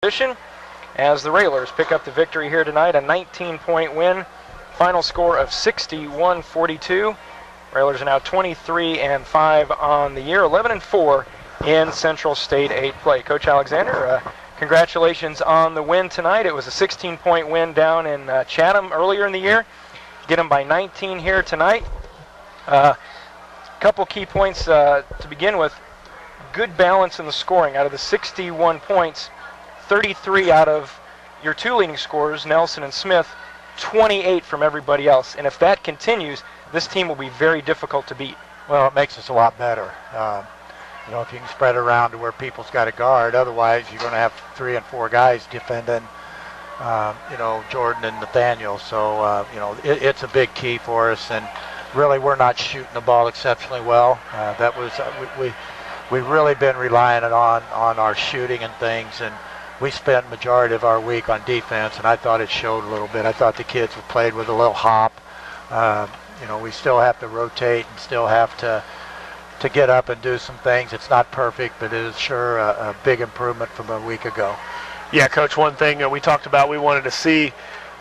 position as the Railers pick up the victory here tonight, a 19-point win. Final score of 61-42. Railers are now 23-5 on the year, 11-4 in Central State 8 play. Coach Alexander, congratulations on the win tonight. It was a 16-point win down in Chatham earlier in the year. Get them by 19 here tonight. Couple key points to begin with. Good balance in the scoring. Out of the 61 points, 33 out of your two leading scorers, Nelson and Smith, 28 from everybody else. And if that continues, this team will be very difficult to beat. Well, it makes us a lot better. If you can spread it around to where people's got a guard, otherwise you're going to have 3 and 4 guys defending, Jordan and Nathaniel. So, it's a big key for us. And really, we're not shooting the ball exceptionally well. We've really been relying on our shooting and things, and we spent majority of our week on defense, and I thought it showed a little bit. I thought the kids have played with a little hop. We still have to rotate and still have to get up and do some things. It's not perfect, but it is sure a big improvement from a week ago. Yeah, Coach, one thing we talked about we wanted to see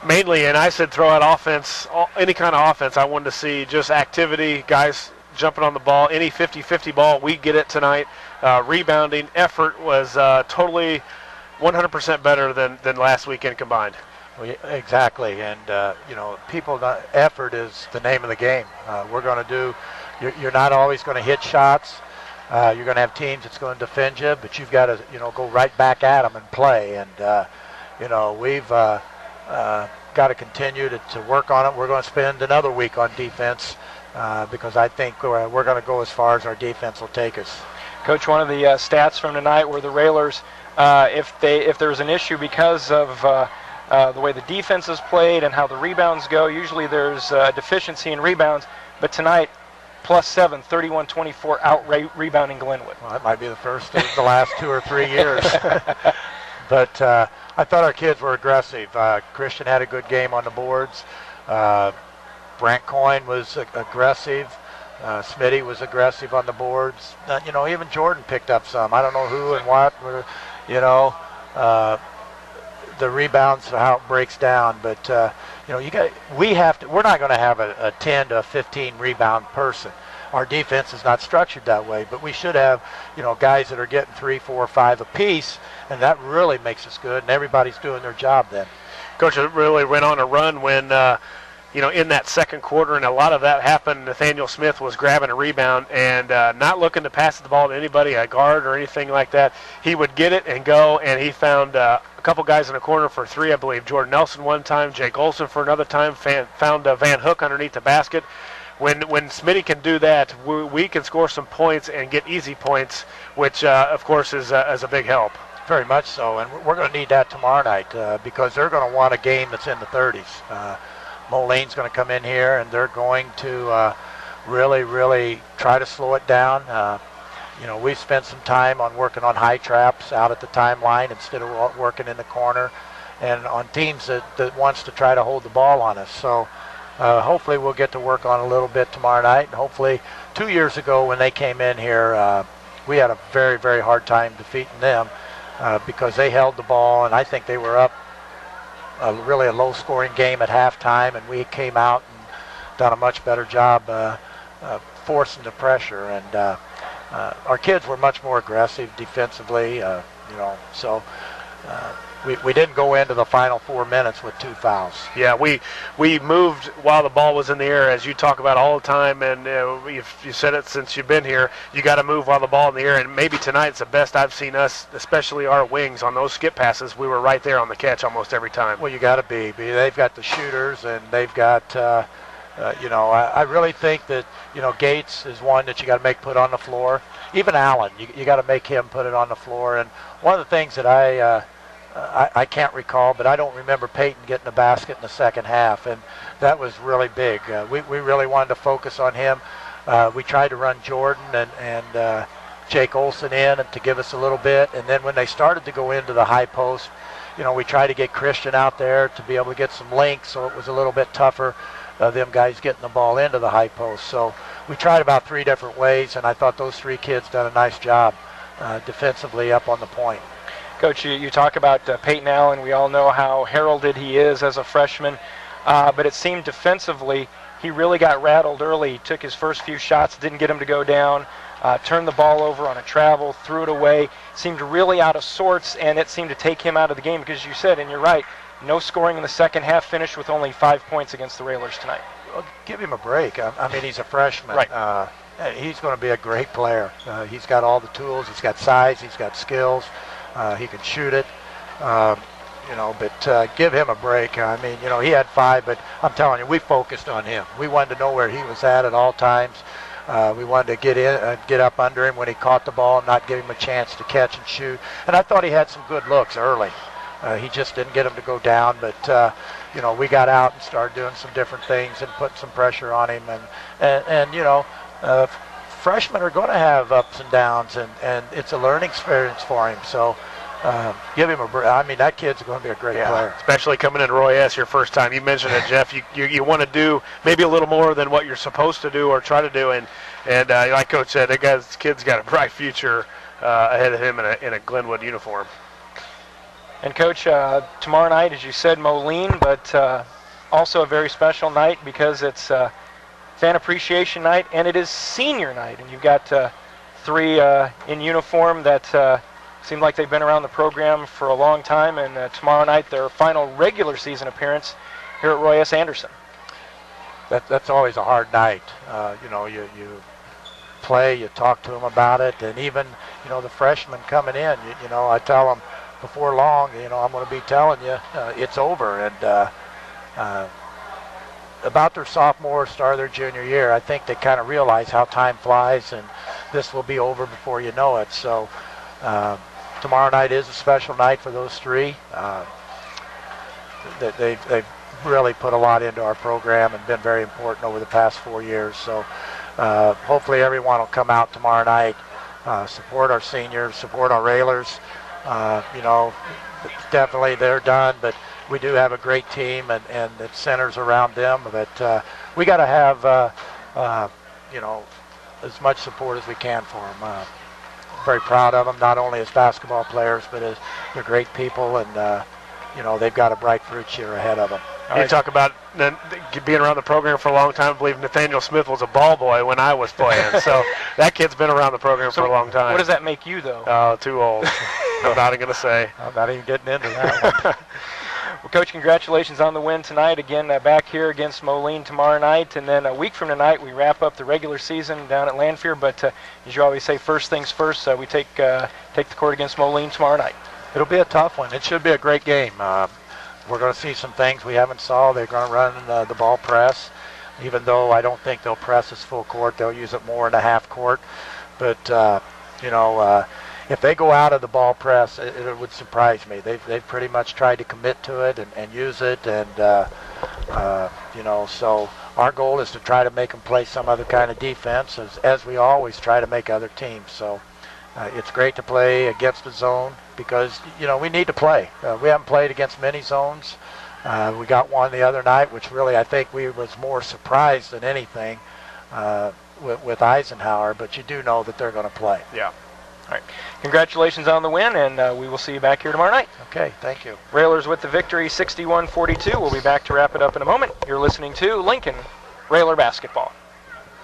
mainly, and I said throw out offense, any kind of offense. I wanted to see just activity, guys jumping on the ball, any 50-50 ball, we get it tonight. Rebounding effort was totally 100% better than last weekend combined. Well, exactly, and effort is the name of the game. We're going to do. You're not always going to hit shots. You're going to have teams that's going to defend you, but you've got to go right back at them and play. And we've got to continue to work on it. We're going to spend another week on defense because I think we're going to go as far as our defense will take us. Coach, one of the stats from tonight were the Railers. If there's an issue because of the way the defense is played and how the rebounds go, usually there's a deficiency in rebounds. But tonight, +7, 31-24 out rebounding Glenwood. Well, that might be the first of the last 2 or 3 years. But I thought our kids were aggressive. Christian had a good game on the boards. Brant Coyne was aggressive. Smitty was aggressive on the boards. Even Jordan picked up some. I don't know who and what. The rebounds, how it breaks down. But we're not going to have a 10 to 15 rebound person. Our defense is not structured that way. But we should have guys that are getting 3, 4, 5 apiece, and that really makes us good. And everybody's doing their job then. Coach, it really went on a run when. In that second quarter, and a lot of that happened, Nathaniel Smith was grabbing a rebound and not looking to pass the ball to anybody, a guard or anything like that. He would get it and go, and he found a couple guys in the corner for 3, I believe. Jordan Nelson one time, Jake Olson for another time, found Van Hook underneath the basket. When Smitty can do that, we can score some points and get easy points, which, of course, is a big help. Very much so, and we're going to need that tomorrow night because they're going to want a game that's in the 30s. Moline's going to come in here, and they're going to really, really try to slow it down. We've spent some time on working on high traps out at the timeline instead of working in the corner and on teams that wants to try to hold the ball on us. So hopefully we'll get to work on a little bit tomorrow night. And hopefully 2 years ago when they came in here, we had a very, very hard time defeating them because they held the ball, and I think they were up really a low-scoring game at halftime, and we came out and done a much better job forcing the pressure. And our kids were much more aggressive defensively, so we didn't go into the final 4 minutes with 2 fouls. Yeah, we moved while the ball was in the air, as you talk about all the time, and you said it since you've been here. You got to move while the ball in the air, and maybe tonight's the best I've seen us, especially our wings on those skip passes. We were right there on the catch almost every time. Well, you got to be. They've got the shooters, and they've got. I really think that Gates is one that you got to make put on the floor. Even Allen, you got to make him put it on the floor. And one of the things that I can't recall, but I don't remember Peyton getting a basket in the second half, and that was really big. We really wanted to focus on him. We tried to run Jordan and Jake Olson in to give us a little bit, and then when they started to go into the high post, we tried to get Christian out there to be able to get some length, so it was a little bit tougher, them guys getting the ball into the high post. So we tried about 3 different ways, and I thought those 3 kids done a nice job defensively up on the point. Coach, you talk about Peyton Allen. We all know how heralded he is as a freshman, but it seemed defensively he really got rattled early. He took his first few shots, didn't get him to go down, turned the ball over on a travel, threw it away, seemed really out of sorts, and it seemed to take him out of the game because you said, and you're right, no scoring in the second half, finished with only 5 points against the Railers tonight. Well, give him a break. I mean, he's a freshman. Right. He's going to be a great player. He's got all the tools. He's got size. He's got skills. He can shoot it. But give him a break. I mean, he had 5, but I'm telling you, we focused on him. We wanted to know where he was at all times. We wanted to get up under him when he caught the ball, not give him a chance to catch and shoot. And I thought he had some good looks early. He just didn't get him to go down, but we got out and started doing some different things and putting some pressure on him. And freshmen are going to have ups and downs, and it's a learning experience for him. So give him a break. I mean, that kid's going to be a great player. Especially coming in Roy S. your first time. You mentioned it, Jeff. You want to do maybe a little more than what you're supposed to do or try to do. And like Coach said, this kid's got a bright future ahead of him in a Glenwood uniform. And Coach, tomorrow night, as you said, Moline, but also a very special night because it's Fan Appreciation Night and it is Senior Night. And you've got 3 in uniform that seem like they've been around the program for a long time. And tomorrow night, their final regular season appearance here at Roy S. Anderson. That's always a hard night. You play, you talk to them about it, and even the freshmen coming in. I tell them, before long, I'm going to be telling you it's over. And about their sophomore, start of their junior year, I think they kind of realize how time flies, and this will be over before you know it. So tomorrow night is a special night for those 3. They've really put a lot into our program and been very important over the past 4 years. So hopefully everyone will come out tomorrow night, support our seniors, support our Railers. Definitely they're done, but we do have a great team, and it centers around them. But we got to have, as much support as we can for them. Very proud of them, not only as basketball players, but as they're great people, and they've got a bright future ahead of them. You talk about being around the program for a long time. I believe Nathaniel Smith was a ball boy when I was playing. So that kid's been around the program for a long time. What does that make you, though? Oh, too old. I'm not even going to say. I'm not even getting into that one. Well, Coach, congratulations on the win tonight. Again, back here against Moline tomorrow night. And then a week from tonight, we wrap up the regular season down at Lanphier. But as you always say, first things first, we take the court against Moline tomorrow night. It'll be a tough one. It should be a great game. We're going to see some things we haven't saw. They're going to run the ball press, even though I don't think they'll press as full court. They'll use it more in the half court. But, if they go out of the ball press, it would surprise me. They've pretty much tried to commit to it and use it. And, so our goal is to try to make them play some other kind of defense, as we always try to make other teams. So it's great to play against the zone because, we need to play. We haven't played against many zones. We got one the other night, which really I think we was more surprised than anything with Eisenhower, but you do know that they're going to play. Yeah. All right. Congratulations on the win, and we will see you back here tomorrow night. Okay, thank you. Railers with the victory, 61-42. We'll be back to wrap it up in a moment. You're listening to Lincoln Railer Basketball.